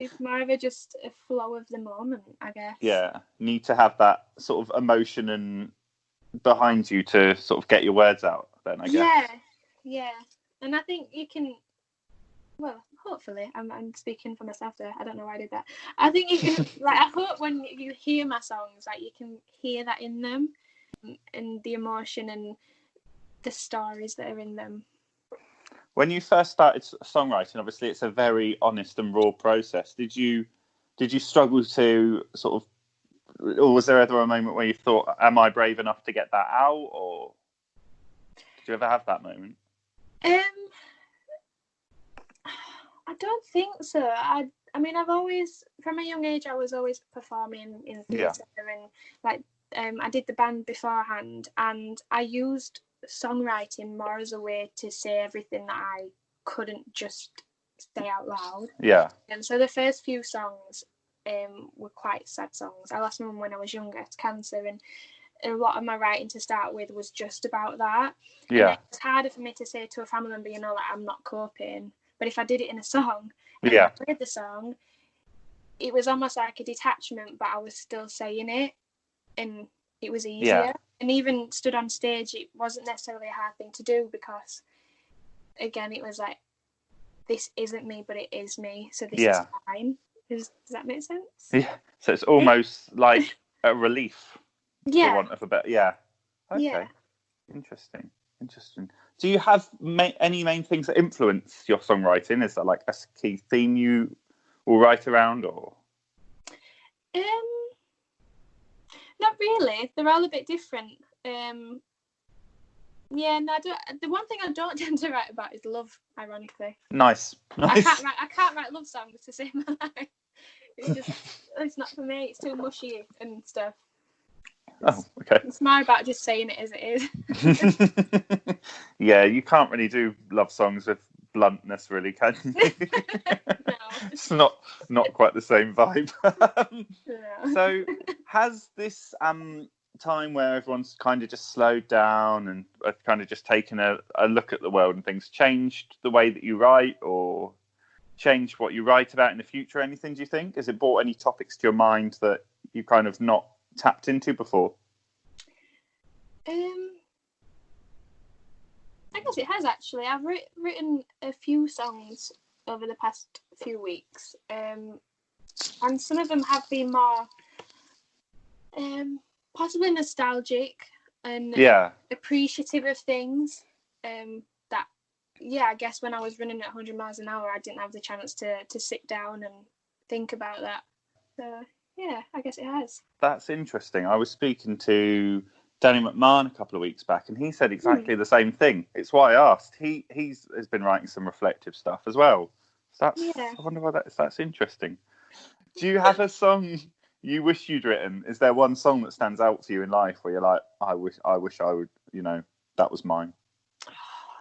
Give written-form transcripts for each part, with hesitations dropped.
It's more of just a flow of the moment, I guess. Yeah, need to have that sort of emotion and behind you to sort of get your words out. Then I guess. Yeah, and I think you can. Well, hopefully, I'm speaking for myself there. I don't know why I did that. I think you can, like, I hope when you hear my songs, like, you can hear that in them, and the emotion and the stories that are in them. When you first started songwriting, obviously it's a very honest and raw process. Did you struggle to sort of, or was there ever a moment where you thought, "Am I brave enough to get that out?" Or did you ever have that moment? I don't think so. I mean, I've always, from a young age, I was always performing in theatre, and like I did the band beforehand, and I used songwriting more as a way to say everything that I couldn't just say out loud. Yeah. And so the first few songs were quite sad songs. I lost my mum when I was younger to cancer, and a lot of my writing to start with was just about that. Yeah. And it's harder for me to say to a family member, you know, like, I'm not coping. But if I did it in a song, and I played the song, it was almost like a detachment, but I was still saying it, and it was easier. Yeah. And even stood on stage, it wasn't necessarily a hard thing to do, because, again, it was like, this isn't me, but it is me, so this is fine. Does that make sense? Yeah. So it's almost like a relief. Yeah. For want of a better, yeah. Okay. Yeah. Interesting. Do you have any main things that influence your songwriting? Is there like a key theme you will write around, or? Not really. They're all a bit different. Yeah, no, I don't. The one thing I don't tend to write about is love, ironically. Nice. I can't write love songs to save my life. It's not for me. It's too mushy and stuff. Okay. It's more about just saying it as it is. Yeah, you can't really do love songs with bluntness, really, can you? No. It's not quite the same vibe. No. So, has this time where everyone's kind of just slowed down and kind of just taken a look at the world and things changed the way that you write, or changed what you write about in the future? Anything, do you think? Has it brought any topics to your mind that you kind of not tapped into before? I guess it has, actually. I've written a few songs over the past few weeks, and some of them have been more possibly nostalgic and appreciative of things that, I guess when I was running at 100 miles an hour, I didn't have the chance to sit down and think about that. So yeah, I guess it has. That's interesting. I was speaking to Danny McMahon a couple of weeks back, and he said exactly the same thing. It's why I asked. He has been writing some reflective stuff as well. So I wonder why that's interesting. Do you have a song you wish you'd written? Is there one song that stands out for you in life where you're like, I wish I would, that was mine?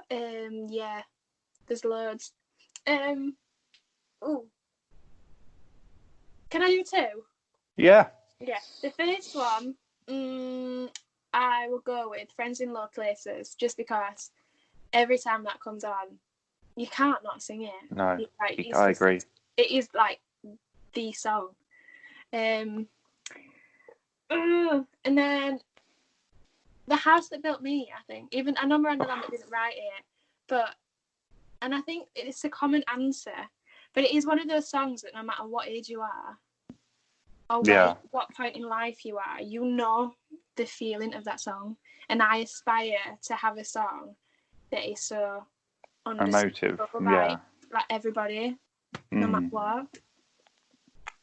Yeah, there's loads. Ooh. Can I do two? Yeah. Yeah. The first one, I will go with Friends in Low Places, just because every time that comes on, you can't not sing it. No, I agree. It is like the song. And then The House That Built Me, I think. Even I know Miranda Lambert didn't write it, and I think it's a common answer, but it is one of those songs that no matter what age you are, or what point in life you are, you know the feeling of that song. And I aspire to have a song that is so emotive, like everybody, no matter what.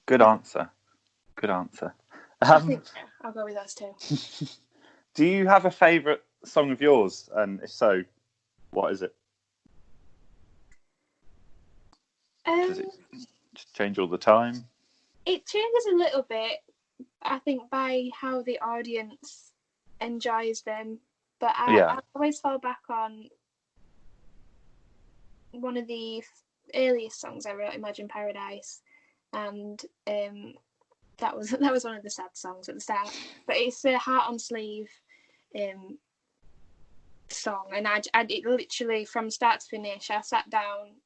Good answer. I think I'll go with those two. Do you have a favourite song of yours? And if so, what is it? Does it just change all the time? It changes a little bit, I think, by how the audience enjoys them. But I always fall back on one of the earliest songs I wrote, Imagine Paradise, and that was one of the sad songs at the start. But it's a Heart on Sleeve song, and it literally from start to finish, I sat down,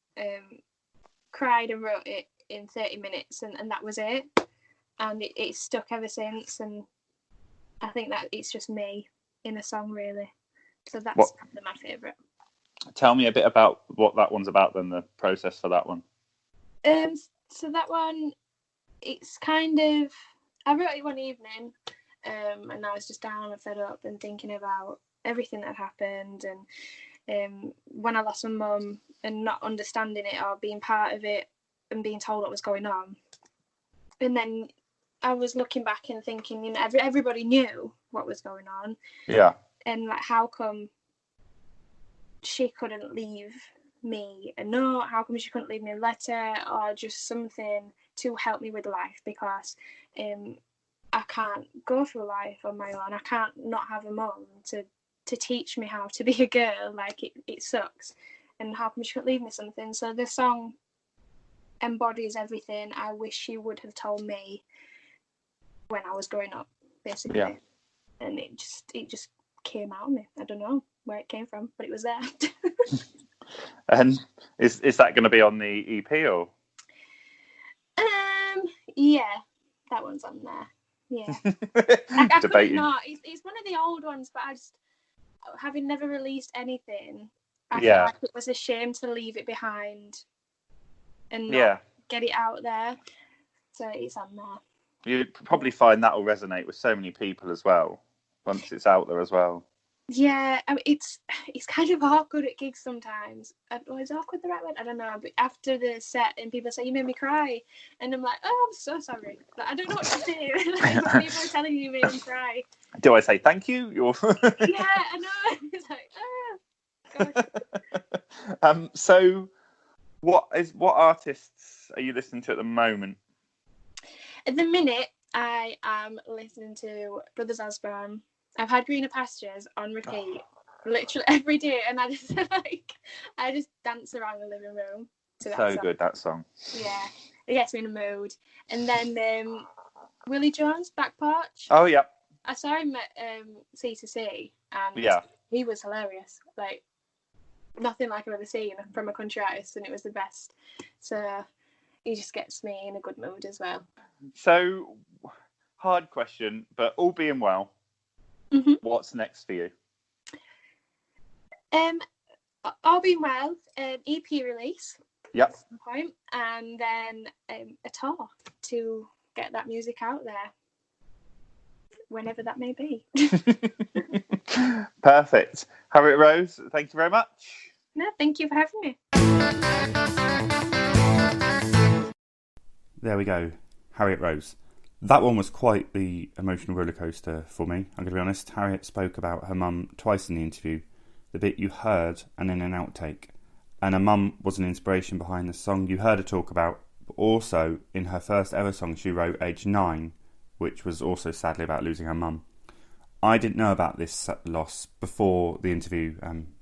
cried and wrote it in 30 minutes and that was it. And it's stuck ever since. And I think that it's just me in a song, really. So that's probably my favourite. Tell me a bit about what that one's about then, the process for that one. So that one, it's kind of, I wrote it one evening, and I was just down and fed up and thinking about everything that happened, and when I lost my mum and not understanding it or being part of it and being told what was going on. And then I was looking back and thinking, you know, everybody knew what was going on. Yeah. And like, how come she couldn't leave me a note? How come she couldn't leave me a letter or just something to help me with life? Because I can't go through life on my own. I can't not have a mum to teach me how to be a girl. Like, it sucks. And how come she couldn't leave me something? So the song embodies everything I wish she would have told me when I was growing up, basically. Yeah. And it just came out of me. I don't know where it came from, but it was there. And is that going to be on the EP or? Yeah, that one's on there. Yeah. I couldn't not. It's one of the old ones, but I just, having never released anything, I felt like it was a shame to leave it behind and not get it out there. So it's on there. You probably find that will resonate with so many people as well once it's out there as well. Yeah, I mean, it's kind of awkward at gigs sometimes. Is awkward the right word? I don't know. But after the set and people say, you made me cry. And I'm like, oh, I'm so sorry. Like, I don't know what to do. Like, people are telling you made me cry. Do I say thank you? Yeah, I know. It's like, gosh. So what artists are you listening to at the moment? At the minute, I am listening to Brothers Osborne. I've had Greener Pastures on repeat literally every day, and I just dance around the living room to that song. So good, that song. Yeah, it gets me in a mood. And then Willie Jones, Back Porch. Oh yeah. I saw him at C2C, and he was hilarious. Like, nothing like I've ever seen from a country artist, and it was the best. So he just gets me in a good mood as well. So, hard question, but all being well, what's next for you? All being well, EP release. Yep. At some point, and then a tour to get that music out there, whenever that may be. Perfect. Harriet Rose, thank you very much. No, thank you for having me. There we go, Harriet Rose. That one was quite the emotional rollercoaster for me, I'm going to be honest. Harriet spoke about her mum twice in the interview, the bit you heard and then an outtake. And her mum was an inspiration behind the song you heard her talk about, but also in her first ever song she wrote aged 9, which was also sadly about losing her mum. I didn't know about this loss before the interview.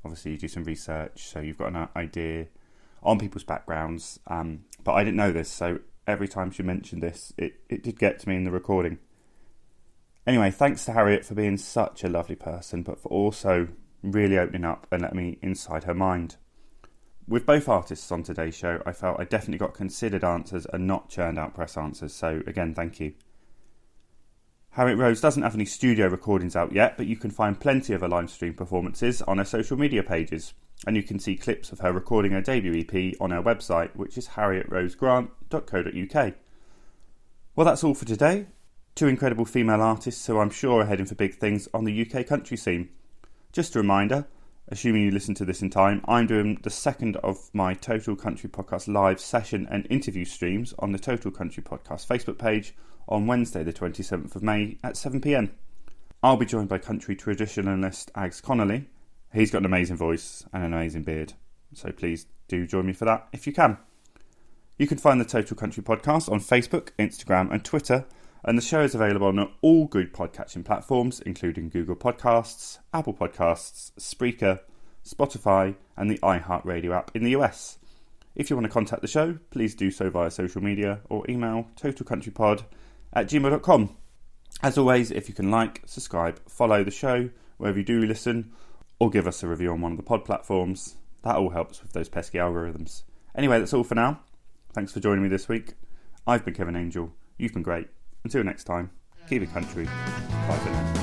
Obviously you do some research, so you've got an idea on people's backgrounds, but I didn't know this, so every time she mentioned this, it did get to me in the recording. Anyway, thanks to Harriet for being such a lovely person, but for also really opening up and letting me inside her mind. With both artists on today's show, I felt I definitely got considered answers and not churned out press answers, so again, thank you. Harriet Rose doesn't have any studio recordings out yet, but you can find plenty of her live stream performances on her social media pages, and you can see clips of her recording her debut EP on her website, which is harrietrosegrant.co.uk. Well, that's all for today. 2 incredible female artists who I'm sure are heading for big things on the UK country scene. Just a reminder, assuming you listen to this in time, I'm doing the second of my Total Country Podcast live session and interview streams on the Total Country Podcast Facebook page on Wednesday the 27th of May at 7pm. I'll be joined by country traditionalist Ags Connolly. He's got an amazing voice and an amazing beard, so please do join me for that if you can. You can find the Total Country Podcast on Facebook, Instagram and Twitter, and the show is available on all good podcatching platforms, including Google Podcasts, Apple Podcasts, Spreaker, Spotify and the iHeartRadio app in the US. If you want to contact the show, please do so via social media or email totalcountrypod@gmail.com. As always, if you can like, subscribe, follow the show wherever you do listen, or give us a review on one of the pod platforms, that all helps with those pesky algorithms. Anyway, that's all for now. Thanks for joining me this week. I've been Kevin Angel. You've been great. Until next time, keep it country. Bye for now.